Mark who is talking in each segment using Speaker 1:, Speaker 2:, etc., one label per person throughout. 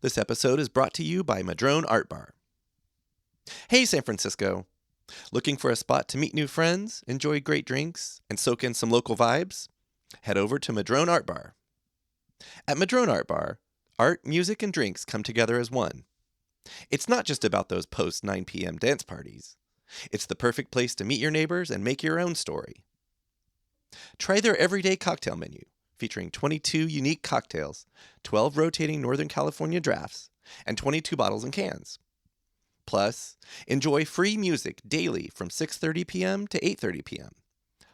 Speaker 1: This episode is brought to you by Madrone Art Bar. Hey, San Francisco. Looking for a spot to meet new friends, enjoy great drinks, and soak in some local vibes? Head over to Madrone Art Bar. At Madrone Art Bar, art, music, and drinks come together as one. It's not just about those post 9 p.m. dance parties. It's the perfect place to meet your neighbors and make your own story. Try their everyday cocktail menu, featuring 22 unique cocktails, 12 rotating Northern California drafts, and 22 bottles and cans. Plus, enjoy free music daily from 6:30 p.m. to 8:30 p.m.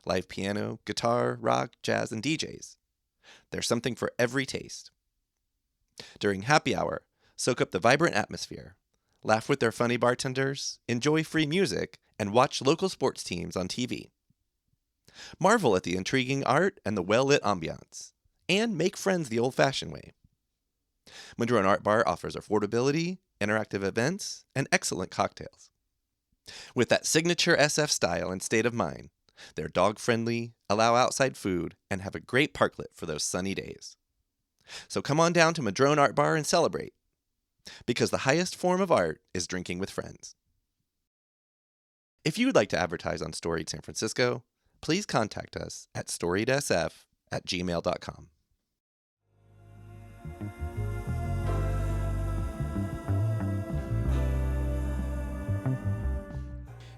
Speaker 1: Live piano, guitar, rock, jazz, and DJs. There's something for every taste. During happy hour, soak up the vibrant atmosphere, laugh with their funny bartenders, enjoy free music, and watch local sports teams on TV. Marvel at the intriguing art and the well-lit ambiance, and make friends the old-fashioned way. Madrone Art Bar offers affordability, interactive events, and excellent cocktails. With that signature SF style and state of mind, they're dog-friendly, allow outside food, and have a great parklet for those sunny days. So come on down to Madrone Art Bar and celebrate, because the highest form of art is drinking with friends. If you would like to advertise on Storied San Francisco, please contact us at storiedsf@gmail.com.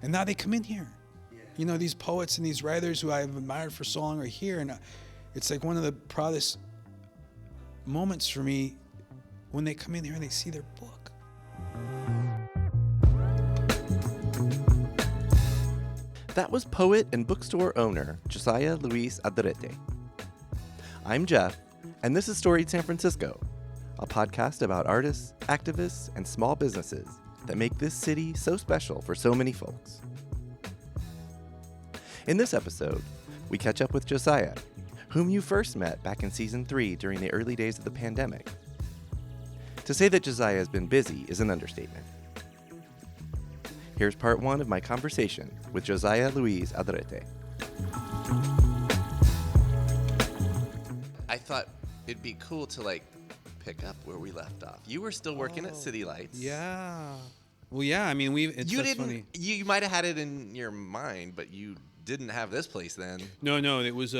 Speaker 2: And now they come in here. You know, these poets and these writers who I've admired for so long are here. And it's like one of the proudest moments for me when they come in here and they see their book.
Speaker 1: That was poet and bookstore owner Josiah Luis Alderete. I'm Jeff, and this is Storied San Francisco, a podcast about artists, activists, and small businesses that make this city so special for so many folks. In this episode, we catch up with Josiah, whom you first met back in Season 3 during the early days of the pandemic. To say that Josiah has been busy is an understatement. Here's part 1 of my conversation with Josiah Luis Alderete. I thought it'd be cool to pick up where we left off. You were still working at City Lights.
Speaker 2: Yeah. Well, yeah. I mean, funny.
Speaker 1: You might have had it in your mind, but you didn't have this place then.
Speaker 2: No. It was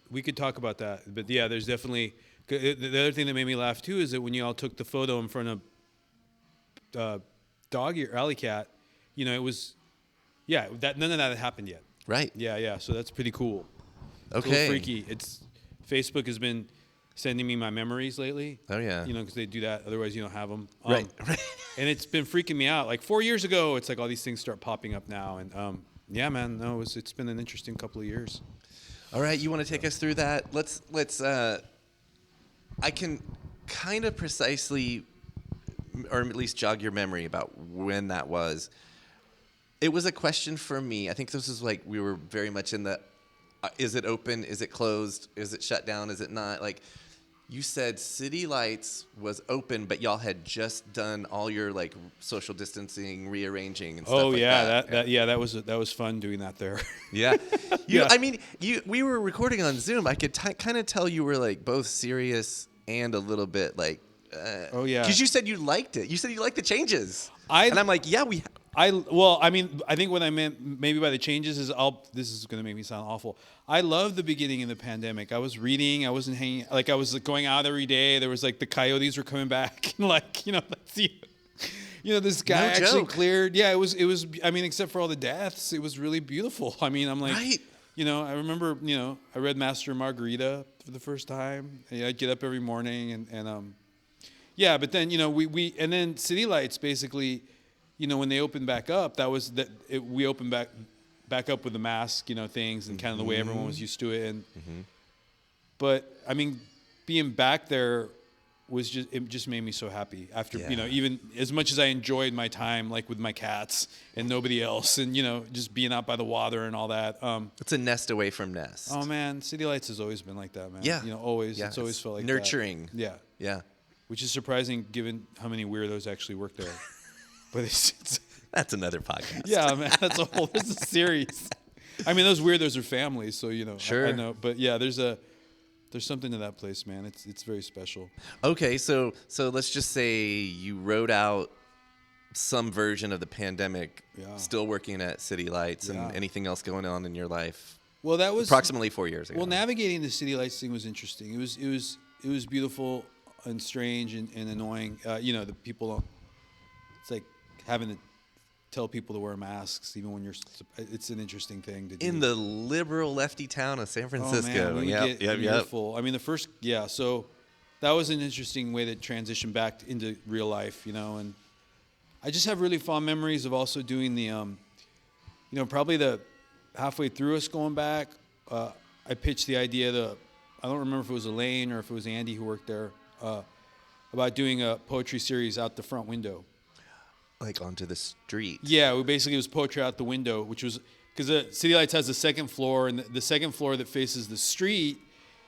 Speaker 2: we could talk about that, but yeah, there's definitely the other thing that made me laugh too is that when you all took the photo in front of Doggy or Alley Cat, you know, it was that none of that had happened yet.
Speaker 1: Right.
Speaker 2: Yeah. So that's pretty cool.
Speaker 1: Okay.
Speaker 2: It's a little freaky. Facebook has been sending me my memories lately.
Speaker 1: Oh yeah.
Speaker 2: You know, because they do that. Otherwise, you don't have them.
Speaker 1: Right.
Speaker 2: And it's been freaking me out. Like 4 years ago, it's like all these things start popping up now, and yeah, man. No, it's been an interesting couple of years.
Speaker 1: All right, you want to take us through that? Let's. I can kind of precisely, or at least jog your memory about when that was. It was a question for me. I think this is we were very much in the, is it open? Is it closed? Is it shut down? Is it not? You said City Lights was open, but y'all had just done all your social distancing, rearranging, and stuff that.
Speaker 2: That was fun doing that there.
Speaker 1: Yeah,
Speaker 2: Yeah.
Speaker 1: I mean, we were recording on Zoom. I could kind of tell you were both serious and a little bit
Speaker 2: oh yeah,
Speaker 1: because you said you liked it. You said you liked the changes,
Speaker 2: and
Speaker 1: I'm like, yeah, we.
Speaker 2: I think what I meant maybe by the changes is this is going to make me sound awful. I loved the beginning of the pandemic. I was reading, I wasn't hanging, I was going out every day. There was the coyotes were coming back and this guy actually cleared. Yeah, it was, I mean, except for all the deaths, it was really beautiful. I mean, I'm like,
Speaker 1: right.
Speaker 2: I remember, I read Master and Margarita for the first time. And, I'd get up every morning and yeah, but then, we and then City Lights basically, when they opened back up, we opened back up with the mask, things and kind of the way everyone was used to it. And but I mean, being back there it just made me so happy after, even as much as I enjoyed my time, with my cats and nobody else and, just being out by the water and all that.
Speaker 1: It's a nest away from nest.
Speaker 2: Oh man, City Lights has always been like that, man.
Speaker 1: Yeah.
Speaker 2: Always.
Speaker 1: Yeah.
Speaker 2: It's always felt like
Speaker 1: nurturing.
Speaker 2: That. Yeah.
Speaker 1: Yeah.
Speaker 2: Which is surprising given how many weirdos actually work there. But it's
Speaker 1: that's another podcast.
Speaker 2: Yeah, man, that's there's a series. I mean, those weirdos are families, so,
Speaker 1: Sure.
Speaker 2: I know. But yeah, there's There's something to that place, man. It's very special.
Speaker 1: Okay, so let's just say you wrote out some version of the pandemic,
Speaker 2: Yeah.
Speaker 1: still working at City Lights,
Speaker 2: Yeah.
Speaker 1: and anything else going on in your life.
Speaker 2: Well, that was
Speaker 1: Approximately 4 years ago.
Speaker 2: Well, navigating the City Lights thing was interesting. It was beautiful and strange and annoying. The people. It's like having to tell people to wear masks even when you're. It's an interesting thing to do.
Speaker 1: In the liberal lefty town of San Francisco.
Speaker 2: Oh man, we would get an earful. I mean, so that was an interesting way to transition back into real life, and I just have really fond memories of also doing the, probably the halfway through us going back, I pitched the idea to, I don't remember if it was Elaine or if it was Andy who worked there, about doing a poetry series out the front window.
Speaker 1: Like onto the street.
Speaker 2: Yeah, it was poetry out the window, which was, because the City Lights has the second floor, and the second floor that faces the street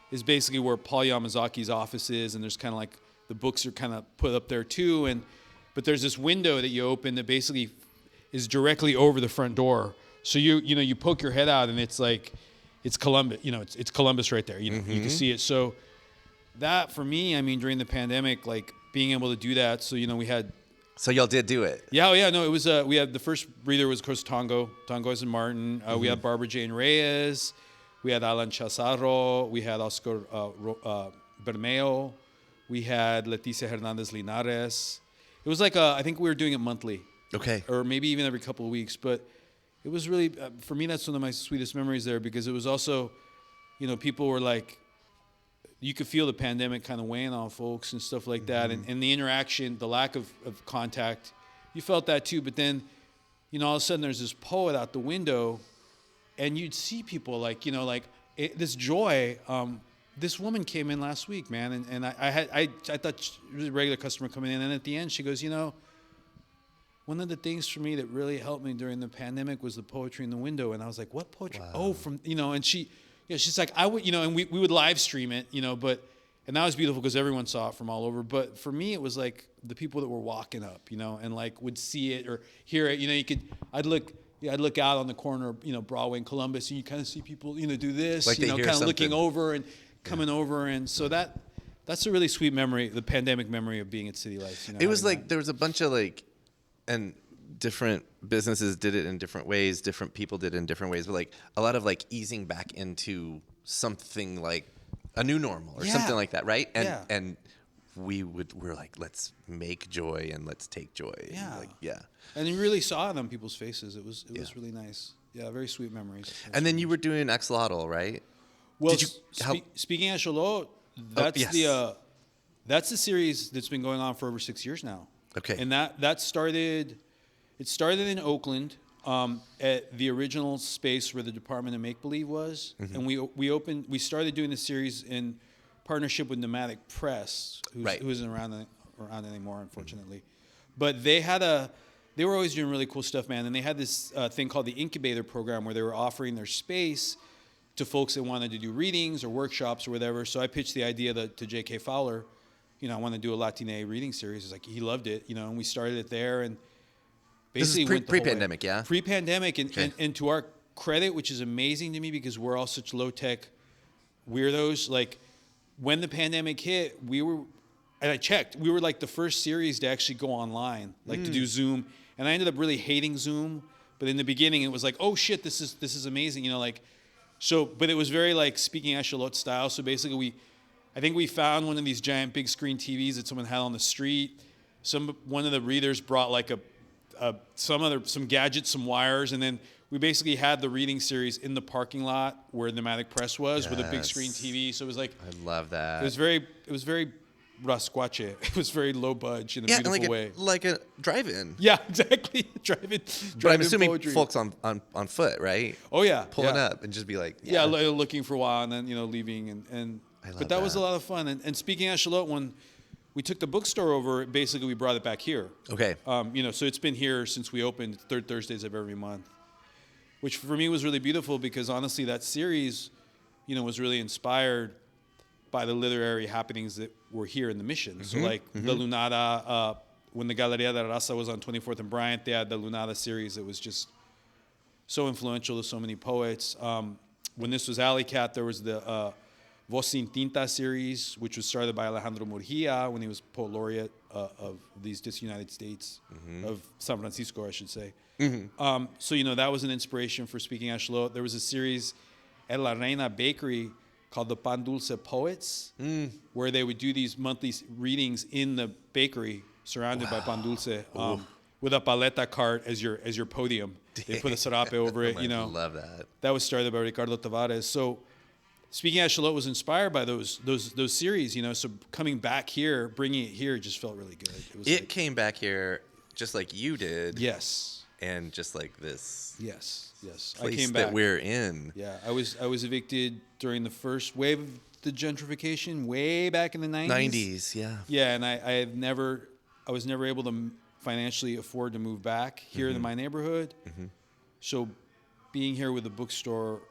Speaker 2: is basically where Paul Yamazaki's office is, and there's kind of like, the books are kind of put up there too, but there's this window that you open that basically is directly over the front door. So you poke your head out and it's like, it's Columbus, it's Columbus right there. You can see it. So that for me, I mean, during the pandemic, like being able to do that. So, we had.
Speaker 1: So y'all did do it.
Speaker 2: Yeah. Oh yeah. No, it was, we had the first reader was of course Tongo Eisen-Martin. We had Barbara Jane Reyes. We had Alan Chazarro. We had Oscar Bermeo. We had Leticia Hernandez Linares. It was like, I think we were doing it monthly.
Speaker 1: Okay.
Speaker 2: Or maybe even every couple of weeks. But it was really, for me, that's one of my sweetest memories there, because it was also, people were like, you could feel the pandemic kind of weighing on folks and stuff like that. And the interaction, the lack of contact, you felt that too. But then, all of a sudden there's this poet out the window and you'd see people like, this joy. This woman came in last week, man, and I thought she was a regular customer coming in, and at the end she goes, one of the things for me that really helped me during the pandemic was the poetry in the window, and I was like, what poetry? Wow. Oh, from and she's like, I would, and we would live stream it, and that was beautiful because everyone saw it from all over. But for me, it was like the people that were walking up, and like would see it or hear it. I'd look out on the corner, Broadway and Columbus, and you kind of see people, do this,
Speaker 1: like
Speaker 2: kind of looking over and coming over, and so that's a really sweet memory, the pandemic memory of being at City Lights.
Speaker 1: It was like there was a bunch of and different businesses did it in different ways, different people did it in different ways, but like a lot of like easing back into something like a new normal or something like that, right? And we're like, let's make joy and let's take joy. And
Speaker 2: you really saw it on people's faces. It was really nice. Yeah, very sweet memories.
Speaker 1: And then you were doing Axolotl, right?
Speaker 2: Well, speaking of Axolotl, that's the series that's been going on for over 6 years now.
Speaker 1: Okay.
Speaker 2: And that started in Oakland, at the original space where the Department of Make Believe was, and we started doing the series in partnership with Nomadic Press, who isn't around anymore, unfortunately. But they were always doing really cool stuff, man. And they had this thing called the Incubator Program where they were offering their space to folks that wanted to do readings or workshops or whatever. So I pitched the idea to J.K. Fowler, I want to do a Latine reading series. He's like, he loved it, and we started it there. And basically
Speaker 1: this is pre-pandemic, yeah?
Speaker 2: Pre-pandemic. And to our credit, which is amazing to me because we're all such low-tech weirdos, like when the pandemic hit, and I checked, we were like the first series to actually go online, like to do Zoom. And I ended up really hating Zoom. But in the beginning, it was like, oh shit, this is amazing, but it was very like speaking Axolotl style. So basically I think we found one of these giant big screen TVs that someone had on the street. One of the readers brought like some gadgets, some wires, and then we basically had the reading series in the parking lot where Nomadic Press was with a big screen TV. So it was like,
Speaker 1: I love that.
Speaker 2: It was very rasquache. It was very low budge in a beautiful way.
Speaker 1: Like a drive-in.
Speaker 2: Yeah, exactly. Drive-in.
Speaker 1: But I'm assuming
Speaker 2: poetry.
Speaker 1: folks on foot, right?
Speaker 2: Oh yeah,
Speaker 1: pulling up and just be like,
Speaker 2: looking for a while and then leaving and. But that was a lot of fun. And speaking of Axolotl, when we took the bookstore over, basically we brought it back here.
Speaker 1: Okay.
Speaker 2: So it's been here since we opened, third Thursdays of every month, which for me was really beautiful because honestly that series, was really inspired by the literary happenings that were here in the Mission. So like the Lunada, when the Galeria de la Raza was on 24th and Bryant, they had the Lunada series that was just so influential to so many poets. When this was Alley Cat, there was the Voz Sin Tinta series, which was started by Alejandro Murgia when he was poet laureate of these United States, of San Francisco, I should say. So, that was an inspiration for Speaking Axolotl. There was a series at La Reina Bakery called the Pan Dulce Poets, where they would do these monthly readings in the bakery surrounded by Pan Dulce, with a paleta cart as your podium. They put a serape over it,
Speaker 1: I love that.
Speaker 2: That was started by Ricardo Tavares. So Speaking Axolotl was inspired by those series, So coming back here, bringing it here, just felt really good.
Speaker 1: It came back here just like you did.
Speaker 2: Yes.
Speaker 1: And just like this.
Speaker 2: Yes.
Speaker 1: Place
Speaker 2: I came back.
Speaker 1: that we're in.
Speaker 2: Yeah, I was evicted during the first wave of the gentrification, way back in the 90s.
Speaker 1: 90s, yeah.
Speaker 2: Yeah, and I was never able to financially afford to move back here in my neighborhood. So being here with the bookstore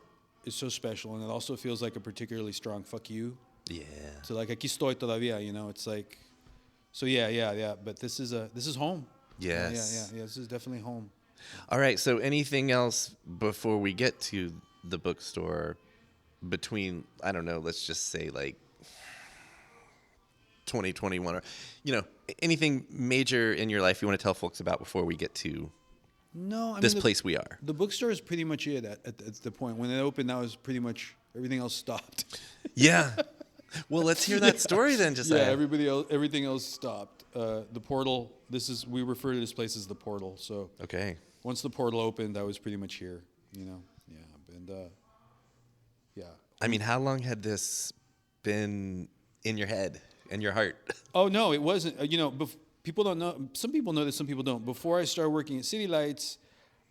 Speaker 2: is so special, and it also feels like a particularly strong fuck you.
Speaker 1: Yeah.
Speaker 2: So like aquí estoy todavía, it's like, so yeah. But this is home.
Speaker 1: Yes.
Speaker 2: Yeah. This is definitely home.
Speaker 1: All right. So anything else before we get to the bookstore between, I don't know, let's just say like 2021 or, anything major in your life you want to tell folks about before we get to this place we are?
Speaker 2: The bookstore is pretty much it at the point. When it opened, that was pretty much everything else stopped.
Speaker 1: Yeah. Well, let's hear that story then, Josiah.
Speaker 2: Yeah, everything else stopped. The portal, we refer to this place as the portal. So
Speaker 1: okay.
Speaker 2: Once the portal opened, I was pretty much here, Yeah, and yeah.
Speaker 1: I mean, how long had this been in your head and your heart?
Speaker 2: Oh no, it wasn't. People don't know. Some people know this, some people don't. Before I started working at City Lights,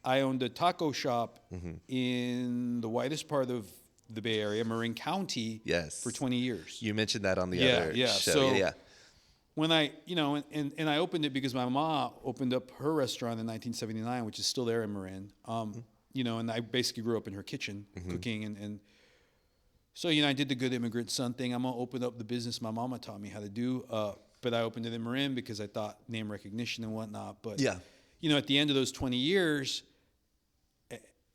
Speaker 2: I owned a taco shop in the widest part of the Bay Area, Marin County, for 20 years.
Speaker 1: You mentioned that on the other show.
Speaker 2: So when I, and I opened it because my mom opened up her restaurant in 1979, which is still there in Marin. And I basically grew up in her kitchen cooking. And so, I did the good immigrant son thing. I'm going to open up the business my mama taught me how to do. But I opened it in Marin because I thought name recognition and whatnot. But, at the end of those 20 years,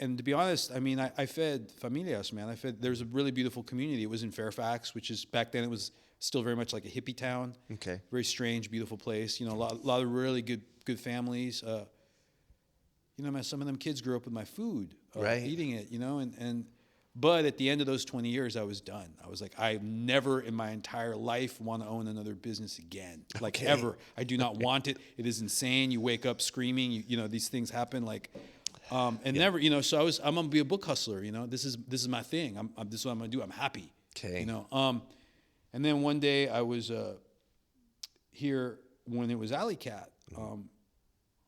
Speaker 2: and to be honest, I mean, I fed familias, man. There's a really beautiful community. It was in Fairfax, which is, back then it was still very much like a hippie town.
Speaker 1: Okay.
Speaker 2: Very strange, beautiful place. A lot of really good families. Man, some of them kids grew up with my food, eating it, but at the end of those 20 years, I was done. I was like, I never in my entire life want to own another business again, like ever. I do not want it. It is insane. You wake up screaming. These things happen. Never. So I'm gonna be a book hustler. This is my thing. This is what I'm gonna do. I'm happy.
Speaker 1: Okay.
Speaker 2: And then one day I was here when it was Alley Cat,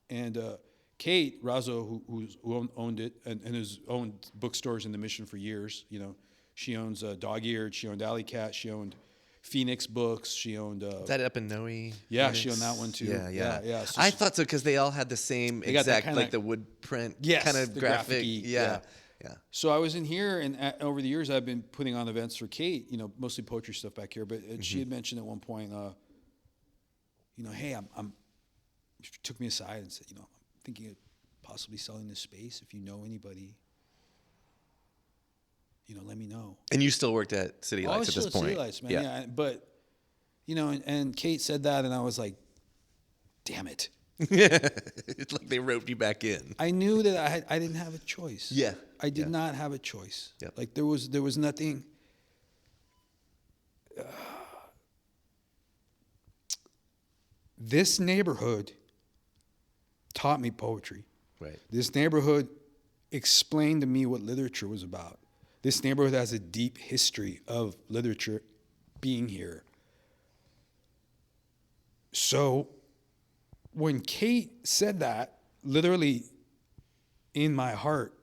Speaker 2: and Kate Razzo, who owned it and has owned bookstores in the Mission for years. She owns Dog Eared. She owned Alley Cat. She owned Phoenix Books. She owned.
Speaker 1: Is that up in Noe?
Speaker 2: Yeah,
Speaker 1: Phoenix?
Speaker 2: she owned that one too.
Speaker 1: Yeah.
Speaker 2: So
Speaker 1: I thought so because they all had the same exact,
Speaker 2: kinda,
Speaker 1: like the wood print
Speaker 2: kind
Speaker 1: of graphic. Yeah.
Speaker 2: So I was in here, and over the years I've been putting on events for Kate. Mostly poetry stuff back here. But she had mentioned at one point, hey, she took me aside and said, I'm thinking of possibly selling this space. If you know anybody, let me know.
Speaker 1: And you still worked at City Lights at this point?
Speaker 2: City Lights, man. Yeah. But, and Kate said that, and I was like, damn it.
Speaker 1: It's like they roped you back in.
Speaker 2: I knew that I didn't have a choice.
Speaker 1: Yeah.
Speaker 2: I did not have a choice.
Speaker 1: Yep.
Speaker 2: Like there was nothing. This neighborhood taught me poetry.
Speaker 1: Right.
Speaker 2: This neighborhood explained to me what literature was about. This neighborhood has a deep history of literature being here. So when Kate said that, literally in my heart,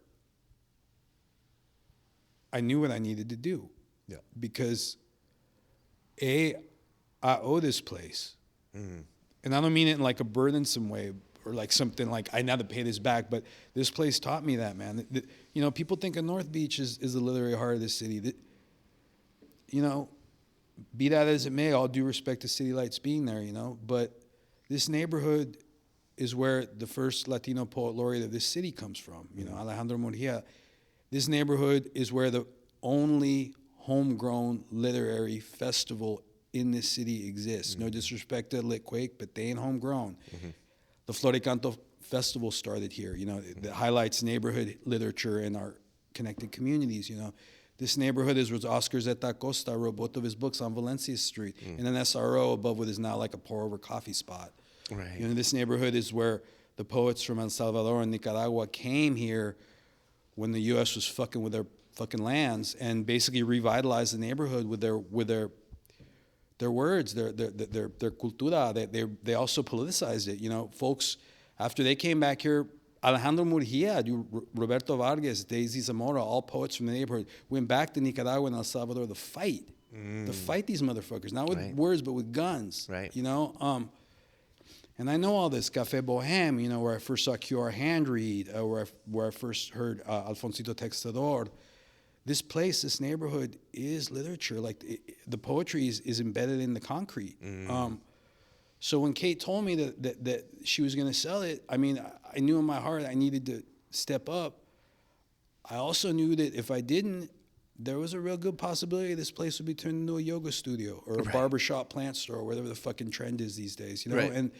Speaker 2: I knew what I needed to do.
Speaker 1: Yeah.
Speaker 2: Because I owe this place. And I don't mean it in like a burdensome way or like something like I now to pay this back, but this place taught me that, man. People think of North Beach is the literary heart of the city. Be that as it may, all due respect to City Lights being there, but this neighborhood is where the first Latino poet laureate of this city comes from, Alejandro Murgia. This neighborhood is where the only homegrown literary festival in this city exists. No disrespect to Lit Quake, but they ain't homegrown. The Floricanto Festival started here, you know, that highlights neighborhood literature in our connected communities, you know. This neighborhood is where Oscar Zeta Costa wrote both of his books on Valencia Street, in an SRO above what is now like a pour-over coffee spot.
Speaker 1: Right.
Speaker 2: You know, this neighborhood is where the poets from El Salvador and Nicaragua came here when the U.S. was fucking with their fucking lands and basically revitalized the neighborhood with their words, their cultura. They also politicized it. You know, folks, after they came back here, Alejandro Murguia, Roberto Vargas, Daisy Zamora, all poets from the neighborhood, went back to Nicaragua and El Salvador to fight these motherfuckers, not with words, but with guns.
Speaker 1: Right.
Speaker 2: You know, and I know all this. Café Bohème, you know, where I first saw QR Hand Read, where I first heard Alfonsito Textador. This place, this neighborhood is literature. Like the poetry is embedded in the concrete. So when Kate told me that she was going to sell it, I mean, I knew in my heart I needed to step up. I also knew that if I didn't, there was a real good possibility this place would be turned into a yoga studio or a barbershop plant store, or whatever the fucking trend is these days, you know? And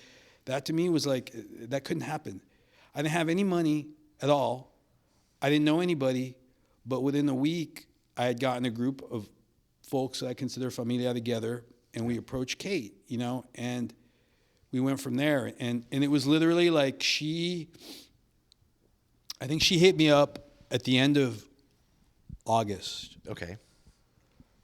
Speaker 2: that to me was like, that couldn't happen. I didn't have any money at all. I didn't know anybody, but within a week, I had gotten a group of folks that I consider familia together, and we approached Kate, you know, and we went from there. And it was literally like I think she hit me up at the end of August.
Speaker 1: Okay.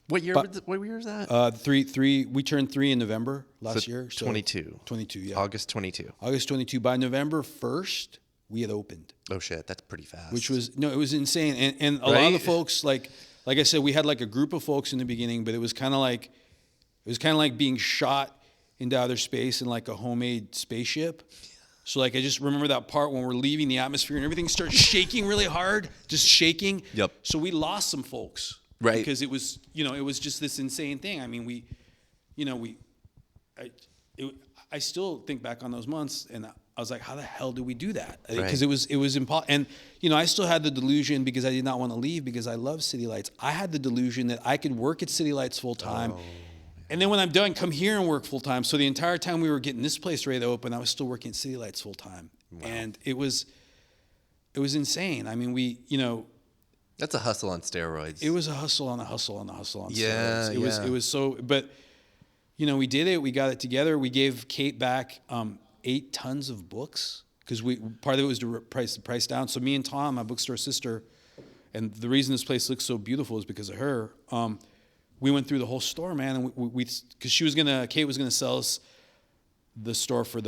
Speaker 1: What year was that?
Speaker 2: We turned 3 in November last year. So
Speaker 1: 22.
Speaker 2: 22, yeah.
Speaker 1: August 22.
Speaker 2: August 22. By November 1st, we had opened.
Speaker 1: Oh shit, that's pretty fast.
Speaker 2: Which was, no, it was insane. And a lot of the folks, like I said, we had like a group of folks in the beginning, but it was kind of like being shot into outer space in like a homemade spaceship. So like I just remember that part when we're leaving the atmosphere and everything starts shaking really hard, just shaking.
Speaker 1: Yep.
Speaker 2: So we lost some folks.
Speaker 1: Right.
Speaker 2: Because it was, you know, it was just this insane thing. I mean, I still think back on those months and I was like, how the hell did we do that? Because it was impossible. And, you know, I still had the delusion because I did not want to leave because I love City Lights. I had the delusion that I could work at City Lights full time. And then when I'm done, come here and work full time. So the entire time we were getting this place ready to open, I was still working at City Lights full time. Wow. And it was insane. I mean,
Speaker 1: that's a hustle on steroids.
Speaker 2: It was a hustle on a hustle on a hustle on
Speaker 1: steroids.
Speaker 2: It was so, but you know, we did it. We got it together. We gave Kate back 8 tons of books because part of it was to price the price down. So me and Tom, my bookstore sister, and the reason this place looks so beautiful is because of her. We went through the whole store, man, and we because Kate was gonna sell us the store for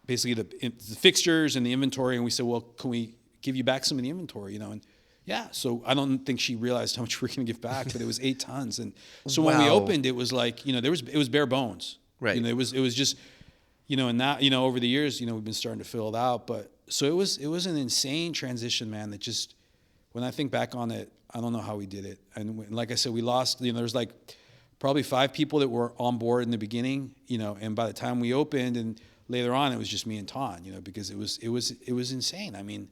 Speaker 2: basically the fixtures and the inventory, and we said, well, can we give you back some of the inventory, you know? And yeah, so I don't think she realized how much we were gonna give back, but it was 8 tons, and so when we opened, it was like, you know, it was bare bones,
Speaker 1: right?
Speaker 2: You know, it was just, you know, and now, you know, over the years, you know, we've been starting to fill it out, but so it was an insane transition, man. That just, when I think back on it, I don't know how we did it. And like I said, we lost, you know, there's like probably 5 people that were on board in the beginning, you know, and by the time we opened and later on, it was just me and Ton, you know, because it was insane. I mean,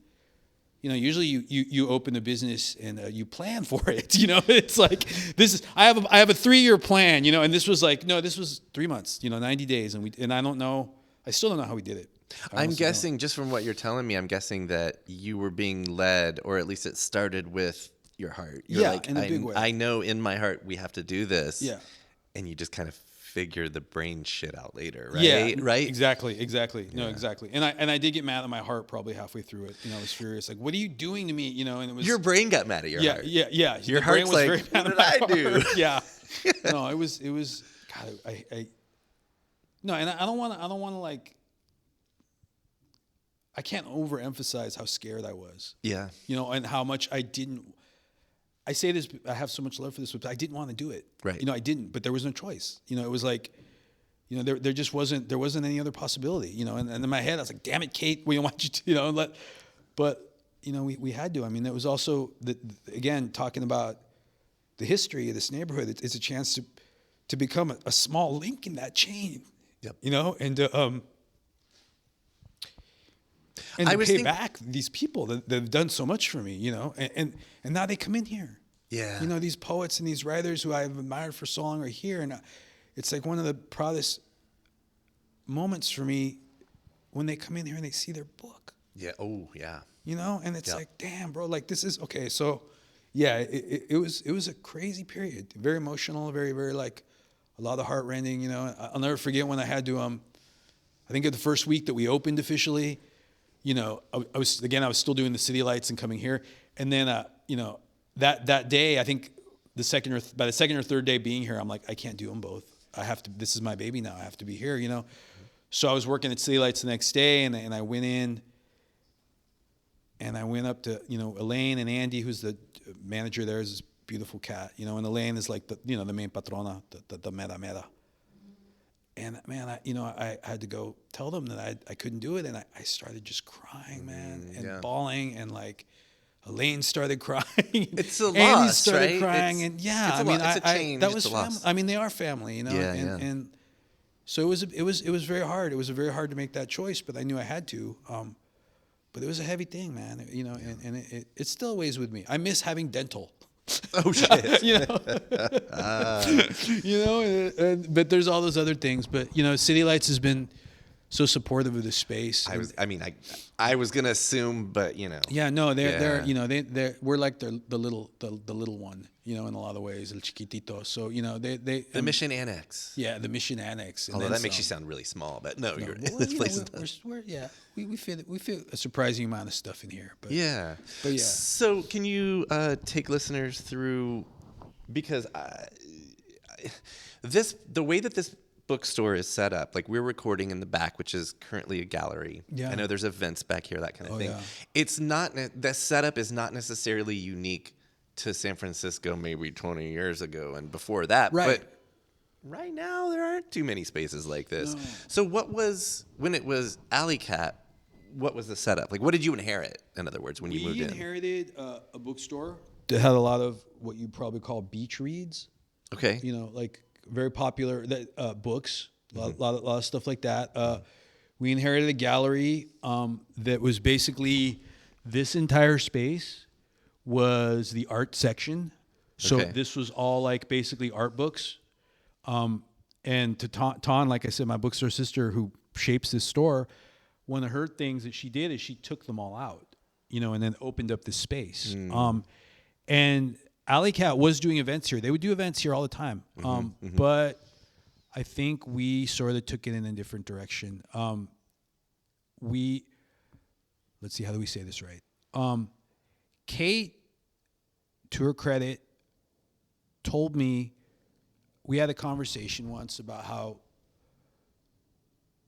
Speaker 2: you know, usually you open a business and you plan for it, you know, it's like, I have a 3-year plan, you know, and this was like, no, this was 3 months, you know, 90 days. And I still don't know how we did it.
Speaker 1: I'm guessing, just from what you're telling me, I'm guessing that you were being led, or at least it started with your heart. You're like,
Speaker 2: in a big way.
Speaker 1: I know in my heart we have to do this.
Speaker 2: Yeah.
Speaker 1: And you just kind of figure the brain shit out later, right?
Speaker 2: Yeah,
Speaker 1: right?
Speaker 2: Exactly.
Speaker 1: Yeah.
Speaker 2: No, exactly. And I did get mad at my heart probably halfway through it. You know, I was furious. Like, what are you doing to me? You know, and it was
Speaker 1: your brain got mad at your heart.
Speaker 2: Yeah.
Speaker 1: Your heart's like, what did I do?
Speaker 2: Yeah. No, it was. God, no, and I don't want to like. I can't overemphasize how scared I was.
Speaker 1: Yeah.
Speaker 2: You know, and how much I say this, I have so much love for this, but I didn't want to do it.
Speaker 1: Right.
Speaker 2: You know, I didn't, but there was no choice. You know, it was like, you know, there just wasn't any other possibility, you know, and in my head, I was like, damn it, Kate, we don't want you to, you know, but, you know, we had to. I mean, there was also, again, talking about the history of this neighborhood, it's a chance to become a small link in that chain.
Speaker 1: Yep.
Speaker 2: You know, and to pay back these people that have done so much for me, you know, and now they come in here.
Speaker 1: Yeah.
Speaker 2: You know, these poets and these writers who I've admired for so long are here. And it's like one of the proudest moments for me when they come in here and they see their book.
Speaker 1: Yeah. Oh, yeah.
Speaker 2: You know, and it's
Speaker 1: Yep.
Speaker 2: like, damn, bro, like this is okay. So, yeah, it was a crazy period, very emotional, very, very like a lot of heartrending. You know, I'll never forget when I had to. I think of the first week that we opened officially. You know, I was still doing the City Lights and coming here, and then you know, that day, I think by the second or third day being here, I'm like, I can't do them both. I have to. This is my baby now. I have to be here. You know, so I was working at City Lights the next day, and I went in. And I went up to, you know, Elaine and Andy, who's the manager there, is this beautiful cat, you know, and Elaine is like the main patrona, the mera. And man, I had to go tell them that I couldn't do it. And I started just crying, man, and bawling. And like Elaine started crying.
Speaker 1: It's a loss,
Speaker 2: Andy started
Speaker 1: right?
Speaker 2: crying.
Speaker 1: It's
Speaker 2: I mean,
Speaker 1: it's a change.
Speaker 2: that was
Speaker 1: it's a
Speaker 2: family.
Speaker 1: loss.
Speaker 2: I mean, they are family, you know?
Speaker 1: Yeah,
Speaker 2: and so it was very hard. It was very hard to make that choice, but I knew I had to. But it was a heavy thing, man. You know, and it still weighs with me. I miss having dental.
Speaker 1: Oh shit!
Speaker 2: You know, you know. But there's all those other things. But you know, City Lights has been so supportive of the space.
Speaker 1: I was gonna assume, but you know.
Speaker 2: Yeah, no, they're you know we're like the little one, you know, in a lot of ways, el chiquitito. So you know the
Speaker 1: Mission Annex.
Speaker 2: Yeah, the Mission Annex.
Speaker 1: Although that makes you sound really small, but no, you're
Speaker 2: well,
Speaker 1: this
Speaker 2: you
Speaker 1: place
Speaker 2: know,
Speaker 1: is.
Speaker 2: we fit a surprising amount of stuff in here. But
Speaker 1: Yeah.
Speaker 2: But yeah.
Speaker 1: So can you take listeners through, because the way that this bookstore is set up, like we're recording in the back, which is currently a gallery.
Speaker 2: Yeah.
Speaker 1: I know there's events back here, that kind of thing.
Speaker 2: Yeah.
Speaker 1: It's not, the setup is not necessarily unique to San Francisco maybe 20 years ago and before that.
Speaker 2: Right.
Speaker 1: But right now there aren't too many spaces like this.
Speaker 2: No.
Speaker 1: So when it was Alley Cat, what was the setup? Like, what did you inherit, in other words, when you moved in?
Speaker 2: We inherited a bookstore that had a lot of what you probably call beach reads.
Speaker 1: Okay.
Speaker 2: You know, like very popular books, a lot of stuff like that. We inherited a gallery that was basically this entire space was the art section. So this was all like basically art books. And to Ton, like I said, my bookstore sister who shapes this store, one of her things that she did is she took them all out, you know, and then opened up this space. And Alley Cat was doing events here. They would do events here all the time. But I think we sort of took it in a different direction. Let's see, how do we say this right? Kate, to her credit, told me, we had a conversation once about how,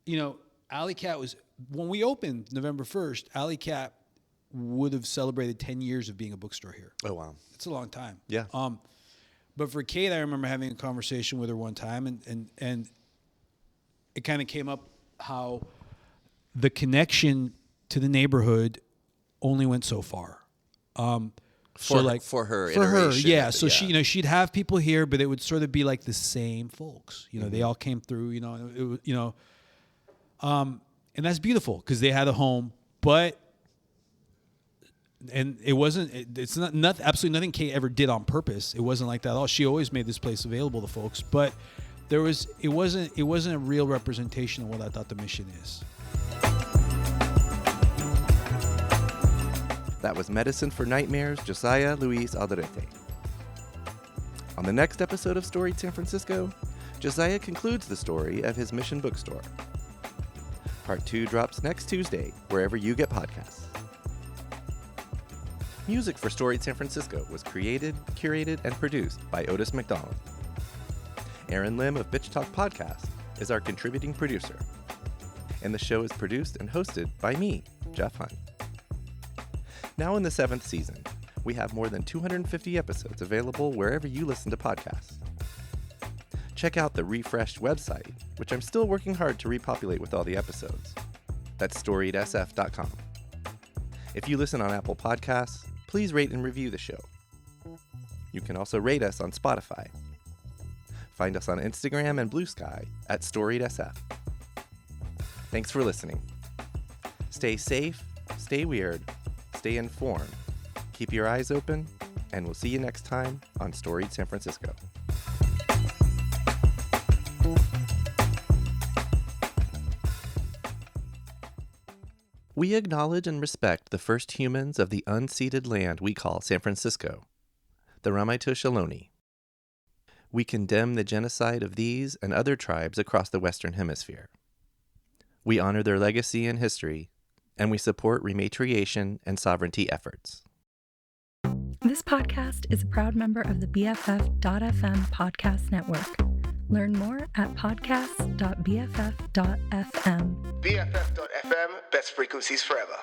Speaker 2: you know, Alley Cat was, when we opened November 1st, Alley Cat would have celebrated 10 years of being a bookstore here.
Speaker 1: Oh, wow.
Speaker 2: It's a long time.
Speaker 1: Yeah.
Speaker 2: But for Kate, I remember having a conversation with her one time, and it kind of came up how the connection to the neighborhood only went so far.
Speaker 1: For her,
Speaker 2: yeah. So she, you know, she'd have people here, but it would sort of be like the same folks. You know, they all came through. You know, and that's beautiful because they had a home, but. And it wasn't. It's not absolutely nothing Kate ever did on purpose. It wasn't like that at all. She always made this place available to folks, but it wasn't a real representation of what I thought the mission is.
Speaker 1: That was Medicine for Nightmares, Josiah Luis Alderete. On the next episode of Storied San Francisco, Josiah concludes the story of his Mission bookstore. Part 2 drops next Tuesday, wherever you get podcasts. Music for Storied San Francisco was created, curated, and produced by Otis McDonald. Aaron Lim of Bitch Talk Podcast is our contributing producer. And the show is produced and hosted by me, Jeff Hunt. Now in the 7th season, we have more than 250 episodes available wherever you listen to podcasts. Check out the refreshed website, which I'm still working hard to repopulate with all the episodes. That's storiedsf.com. If you listen on Apple Podcasts, please rate and review the show. You can also rate us on Spotify. Find us on Instagram and Blue Sky at storiedsf. Thanks for listening. Stay safe, stay weird, stay informed, keep your eyes open, and we'll see you next time on Storied San Francisco. We acknowledge and respect the first humans of the unceded land we call San Francisco, the Ramaytush Ohlone. We condemn the genocide of these and other tribes across the Western Hemisphere. We honor their legacy and history, and we support rematriation and sovereignty efforts.
Speaker 3: This podcast is a proud member of the BFF.FM podcast network. Learn more at podcasts.bff.fm.
Speaker 4: BFF.FM, best frequencies forever.